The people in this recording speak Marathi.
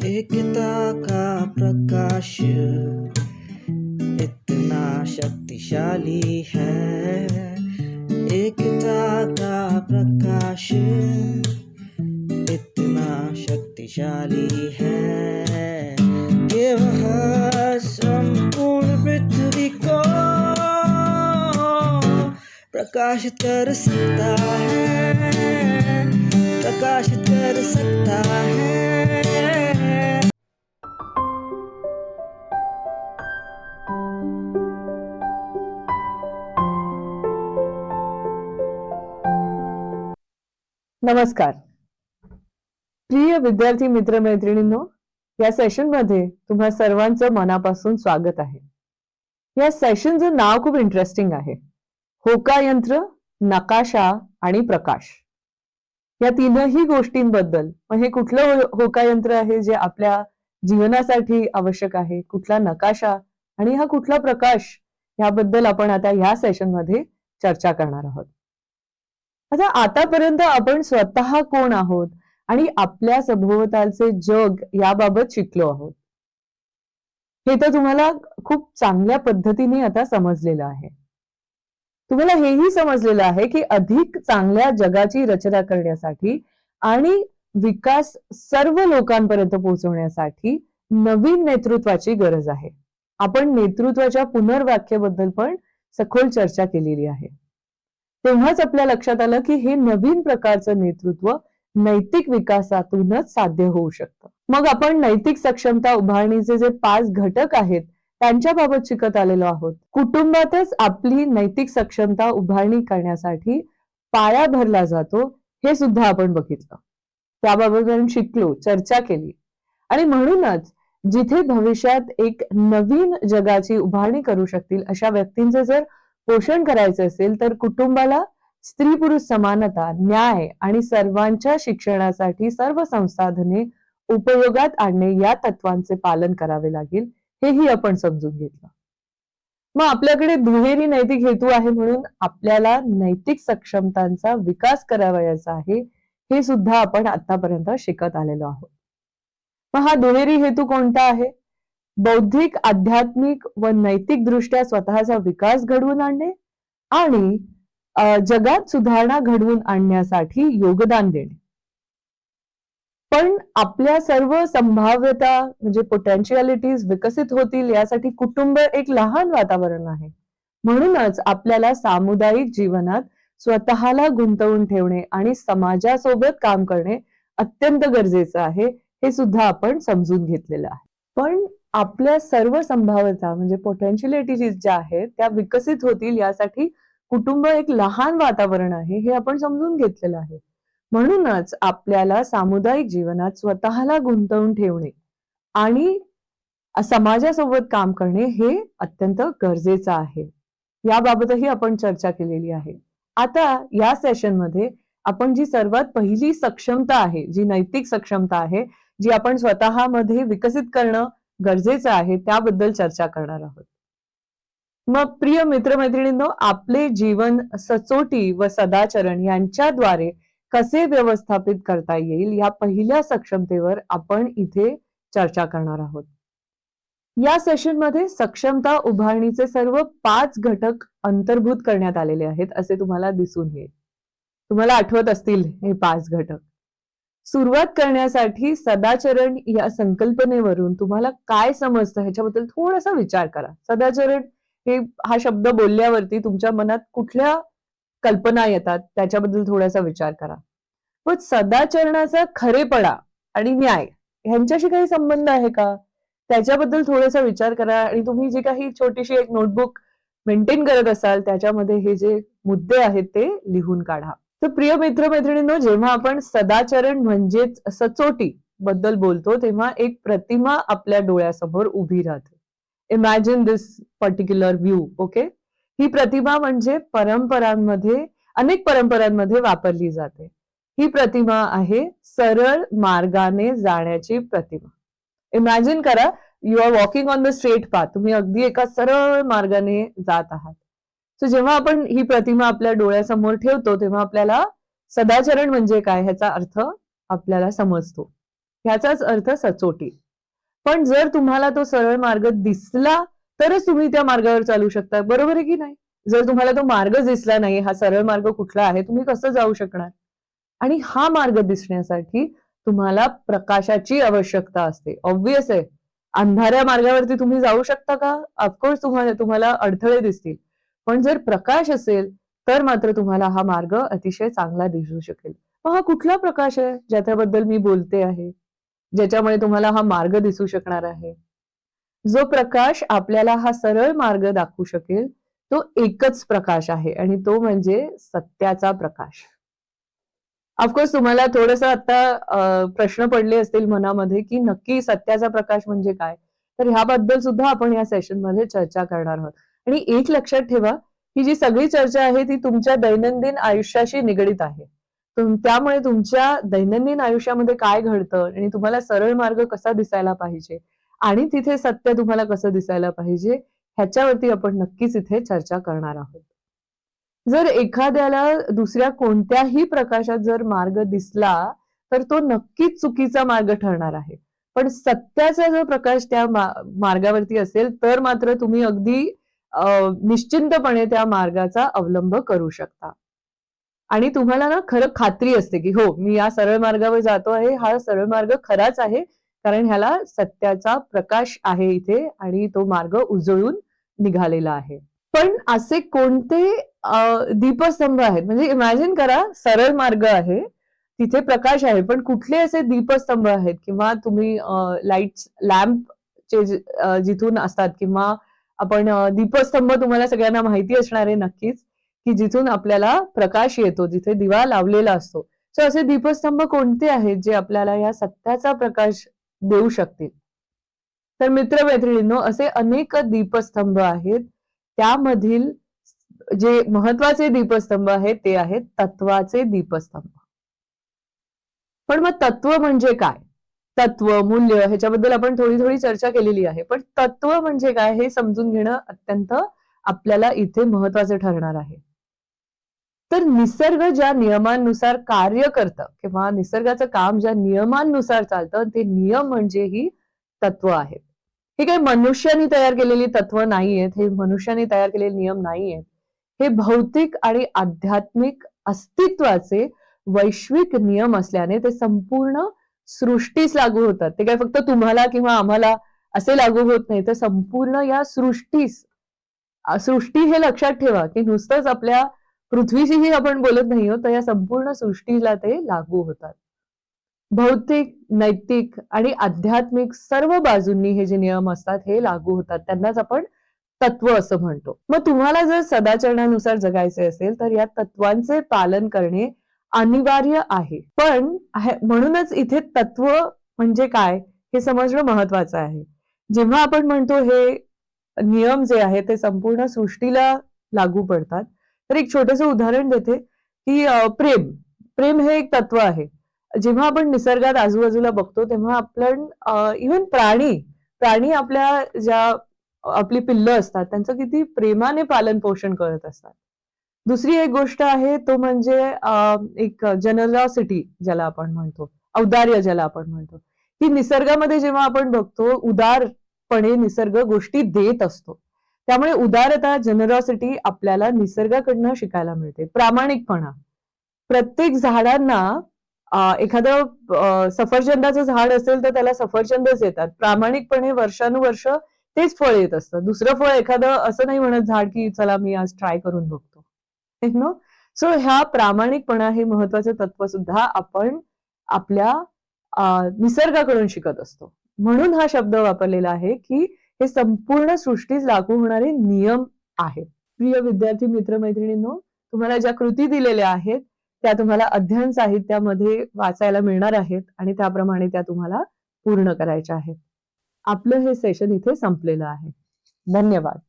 एकता का प्रकाश इतना शक्तिशाली है। एकता का प्रकाश इतना शक्तिशाली है कि वह संपूर्ण पृथ्वी को प्रकाशित कर सकता है, प्रकाशित कर सकता है। नमस्कार प्रिय विद्यार्थी मित्र मैत्रिणींनो, या सेशन मध्ये तुम्हा सर्वांचं मनापासून स्वागत आहे। या सेशनचं नाव खूप इंटरेस्टिंग आहे, होका यंत्र, नकाशा आणि प्रकाश। या तीनही गोष्टींबद्दल हे कुठलं होका यंत्र आहे जे आपल्या जीवनासाठी आवश्यक आहे, कुठला नकाशा आणि हा कुठला प्रकाश, याबद्दल आपण आता या सेशन मध्ये चर्चा करणार आहोत। आता आतापर्यंत आपण स्वतः कोण आहोत आणि आपल्या सभोवतालचे जग याबाबत शिकलो आहोत। हे तर तुम्हाला खूप चांगल्या पद्धतीने आता समजलेलं आहे। तुम्हाला हेही समजलेलं आहे की अधिक चांगल्या जगाची रचना करण्यासाठी आणि विकास सर्व लोकांपर्यंत पोहोचवण्यासाठी नवीन नेतृत्वाची गरज आहे। आपण नेतृत्वाच्या पुनर्व्याख्येबद्दल पण सखोल चर्चा केलेली आहे। तेव्हाच आपल्या लक्षात आलं की हे नवीन प्रकारचं नेतृत्व नैतिक विकासातूनच साध्य होऊ शकतं। मग आपण नैतिक सक्षमता उभारणीचे जे 5 घटक आहेत त्यांच्याबाबत शिकत आलेलो आहोत। कुटुंबातच आपली नैतिक सक्षमता उभारणी करण्यासाठी पाया भरला जातो हे सुद्धा आपण बघितलं, त्याबाबत आपण शिकलो, चर्चा केली। आणि म्हणूनच जिथे भविष्यात एक नवीन जगाची उभारणी करू शकतील अशा व्यक्तींचे जर पोषण करायचे असेल तर कुटुंबाला स्त्री पुरुष समानता, न्याय आणि सर्वांच्या शिक्षणासाठी सर्व संसाधने उपयोगात आणणे या तत्वांचे पालन करावे लागेल, हेही आपण समजून घेतलं। मग आपल्याकडे दुहेरी नैतिक हेतू आहे म्हणून आपल्याला नैतिक सक्षमतांचा विकास करावयाचा आहे, हे सुद्धा आपण आतापर्यंत शिकत आलेलो आहोत। मग हा दुहेरी हेतू कोणता आहे? बौद्धिक, आध्यात्मिक व नैतिक दृष्ट्या स्वतःचा विकास घडवून आणणे आणि जगात सुधारणा घडवून आणण्यासाठी योगदान देणे। पण आपल्या सर्व संभाव्यता म्हणजे पोटेन्शियलिटीज विकसित होतील यासाठी कुटुंब एक लहान वातावरण आहे। म्हणूनच आपल्याला सामुदायिक जीवनात स्वतःला गुंतवून ठेवणे आणि समाजासोबत काम करणे अत्यंत गरजेचं आहे, हे सुद्धा आपण समजून घेतलेलं आहे। पण आपल्या सर्व संभाव्यता म्हणजे पोटेन्शियलिटीज ज्या आहेत त्या विकसित होतील यासाठी कुटुंब एक लहान वातावरण आहे, हे आपण समजून घेतलेलं आहे। म्हणूनच आपल्याला सामुदायिक जीवनात स्वतःला गुंतवून ठेवणे आणि समाजासोबत काम करणे हे अत्यंत गरजेचं आहे। याबाबतही आपण चर्चा केलेली आहे। आता या सेशन मध्ये आपण जी सर्वात पहिली सक्षमता आहे, जी नैतिक सक्षमता आहे, जी आपण स्वतःमध्ये विकसित करणं गरजेचं आहे, त्याबद्दल चर्चा करणार आहोत। मग प्रिय मित्रमैत्रिणींनो, आपले जीवन सचोटी व सदाचरण यांच्याद्वारे कसे व्यवस्थापित करता येईल या पहिल्या सक्षमतेवर आपण इथे चर्चा करणार आहोत। या सेशन मध्ये सक्षमता उभारणीचे सर्व 5 घटक अंतर्भूत करण्यात आलेले आहेत असे तुम्हाला दिसून येईल। तुम्हाला आठवत असतील हे 5 घटक। सुरुवात करण्यासाठी सदाचरण या संकल्पनेवरून तुम्हाला काय समजतं ह्याच्याबद्दल थोडासा विचार करा। सदाचरण हा शब्द बोलल्यावरती तुमच्या मनात कुठल्या कल्पना येतात त्याच्याबद्दल थोडासा विचार करा। पण सदाचरणाचा खरेपणा आणि न्याय ह्यांच्याशी काही संबंध आहे का, त्याच्याबद्दल थोडासा विचार करा। आणि तुम्ही जी काही छोटीशी एक नोटबुक मेंटेन करत असाल त्याच्यामध्ये हे जे मुद्दे आहेत ते लिहून काढा। तर प्रिय मित्रमैत्रिणींनो, जेव्हा आपण सदाचरण म्हणजेच सचोटी बद्दल बोलतो तेव्हा एक प्रतिमा आपल्या डोळ्यासमोर उभी राहते। इमॅजिन दिस पर्टिक्युलर व्ह्यू, ओके। ही प्रतिमा म्हणजे अनेक परंपरांमध्ये वापरली जाते। ही प्रतिमा आहे सरळ मार्गाने जाण्याची प्रतिमा। इमॅजिन करा, you are walking on the straight path, तुम्ही अगदी एका सरळ मार्गाने जात आहात। सो जेव्हा आपण ही प्रतिमा आपल्या डोळ्यासमोर ठेवतो तेव्हा आपल्याला सदाचरण म्हणजे काय ह्याचा अर्थ आपल्याला समजतो. ह्याचाच अर्थ सचोटी. पण जर तुम्हाला तो सरळ मार्ग दिसला तरच तुम्ही त्या मार्गावर चालू शकता, बरोबर आहे की नाही? जर तुम्हाला तो मार्ग दिसला नाही, हा सरळ मार्ग कुठला आहे, तुम्ही कसं जाऊ शकणार? आणि हा मार्ग दिसण्यासाठी तुम्हाला प्रकाशाची आवश्यकता असते. ऑब्व्हियस आहे. अंधाऱ्या मार्गावरती तुम्ही जाऊ शकता का? ऑफकोर्स तुम्हाला अडथळे दिसतील. पण जर प्रकाश असेल, तर मात्र तुम्हाला हा मार्ग अतिशय चांगला दिसू शकेल. मग हा कुठला प्रकाश आहे, ज्याच्याबद्दल मी बोलते आहे? ज्याच्यामुळे तुम्हाला हा मार्ग दिसू शकणार आहे? जो प्रकाश आपल्याला हा सरळ मार्ग दाखवू शकेल, तो एकच प्रकाश आहे आणि तो म्हणजे सत्याचा प्रकाश. ऑफकोर्स तुम्हाला थोडंसं आता प्रश्न पडले असतील मनामध्ये, की नक्की सत्याचा प्रकाश म्हणजे काय? तर ह्याबद्दल सुद्धा आपण या सेशनमध्ये चर्चा करणार आहोत. आणि एक लक्षात ठेवा, ही जी सगळी चर्चा आहे ती तुमच्या दैनंदिन आयुष्याशी निगडीत आहे. त्यामुळे तुमच्या दैनंदिन आयुष्यामध्ये काय घडतं आणि तुम्हाला सरळ मार्ग कसा दिसायला पाहिजे आणि तिथे सत्य तुम्हाला कसं दिसायला पाहिजे, ह्याच्यावरती आपण नक्कीच इथे चर्चा करणार आहोत. जर एखाद्याला दुसऱ्या कोणत्याही प्रकाशात जर मार्ग दिसला, तर तो नक्कीच चुकीचा मार्ग ठरणार आहे. पण सत्याचा जो प्रकाश त्या मार्गावरती असेल, तर मात्र तुम्ही अगदी निश्चिंतपणे त्या मार्गाचा अवलंब करू शकता. आणि तुम्हाला ना खरं खात्री असते, की हो, मी या सरळ मार्गावर जातो आहे, हा सरळ मार्ग खराच आहे, कारण ह्याला सत्याचा प्रकाश आहे इथे आणि तो मार्ग उजळून निघालेला आहे. पण असे कोणते दीपस्तंभ आहेत, म्हणजे इमॅजिन करा सरळ मार्ग आहे, तिथे प्रकाश आहे, पण कुठले असे दीपस्तंभ आहेत किंवा तुम्ही लाईट्स लॅम्पचे जिथून असतात किंवा आपण दीपस्तंभ तुम्हाला सगळ्यांना माहिती असणार आहे नक्कीच, की जिथून आपल्याला प्रकाश येतो, जिथे दिवा लावलेला असतो. सो असे दीपस्तंभ कोणते आहेत जे आपल्याला या सत्याचा प्रकाश देऊ शकतील? तर मित्र-मैत्रिणींनो, असे अनेक दीपस्तंभ आहेत. त्यामधील जे महत्वाचे दीपस्तंभ आहेत ते आहेत तत्वाचे दीपस्तंभ. पण मग तत्व म्हणजे काय? तत्व, मूल्य ह्याच्याबद्दल आपण थोडी चर्चा केलेली आहे. पण तत्व म्हणजे काय हे समजून घेणं अत्यंत आपल्याला इथे महत्वाचं ठरणार आहे. तर निसर्ग ज्या नियमांनुसार कार्य करतं किंवा निसर्गाचं काम ज्या नियमांनुसार चालतं, ते नियम म्हणजे ही तत्व आहेत. हे काही मनुष्याने तयार केलेली तत्व नाहीयेत, हे मनुष्याने तयार केलेले नियम नाहीयेत. हे भौतिक आणि आध्यात्मिक अस्तित्वाचे वैश्विक नियम असल्याने ते संपूर्ण सृष्टीस लागू होतात. ते काय फक्त तुम्हाला किंवा आम्हाला असे लागू होत नाही, तर संपूर्ण या सृष्टीस सृष्टी हे लक्षात ठेवा, की नुसतंच आपल्या पृथ्वीशीही आपण बोलत नाही आहोत, तर या संपूर्ण सृष्टीला ते लागू होतात. भौतिक, नैतिक आणि आध्यात्मिक सर्व बाजूंनी हे जे नियम असतात हे लागू होतात. त्यांनाच आपण तत्व असं म्हणतो. मग तुम्हाला जर सदाचरणानुसार जगायचे असेल, तर या तत्वांचे पालन करणे अनिवार्य आहे. पण म्हणूनच इथे तत्व म्हणजे काय हे समजणं महत्वाचं आहे. जेव्हा आपण म्हणतो हे नियम जे आहेत ते संपूर्ण सृष्टीला लागू पडतात, तर एक छोटंसं उदाहरण देते, की प्रेम हे एक तत्व आहे. जेव्हा आपण निसर्गात आजूबाजूला बघतो तेव्हा आपण इव्हन प्राणी आपली पिल्लं असतात त्यांचं किती प्रेमाने पालन पोषण करत असतात. दुसरी एक गोष्ट आहे तो म्हणजे एक जनरॉसिटी ज्याला आपण म्हणतो, औदार्य ज्याला आपण म्हणतो, की निसर्गामध्ये जेव्हा आपण बघतो उदारपणे निसर्ग गोष्टी देत असतो. त्यामुळे उदारता, जनरॉसिटी आपल्याला निसर्गाकडनं शिकायला मिळते. प्रामाणिकपणा, प्रत्येक झाडांना एखादं सफरचंदाचं झाड असेल तर त्याला सफरचंदच येतात. प्रामाणिकपणे वर्षानुवर्ष तेच फळ येत असतं. दुसरं फळ एखादं असं नाही म्हणत झाड, की चला मी आज ट्राय करून बघतो. नो सो ह्या प्रामाणिकपणा हे महत्वाचं तत्व सुद्धा आपण आपल्या निसर्गाकडून शिकत असतो. म्हणून हा शब्द वापरलेला आहे, की हे संपूर्ण सृष्टीस लागू होणारे नियम आहेत. प्रिय विद्यार्थी मित्रमैत्रिणींनो, तुम्हाला ज्या कृती दिलेल्या आहेत त्या तुम्हाला अध्ययन साहित्यामध्ये वाचायला मिळणार आहेत आणि त्याप्रमाणे त्या तुम्हाला पूर्ण करायच्या आहेत. आपलं हे सेशन इथे संपलेलं आहे. धन्यवाद.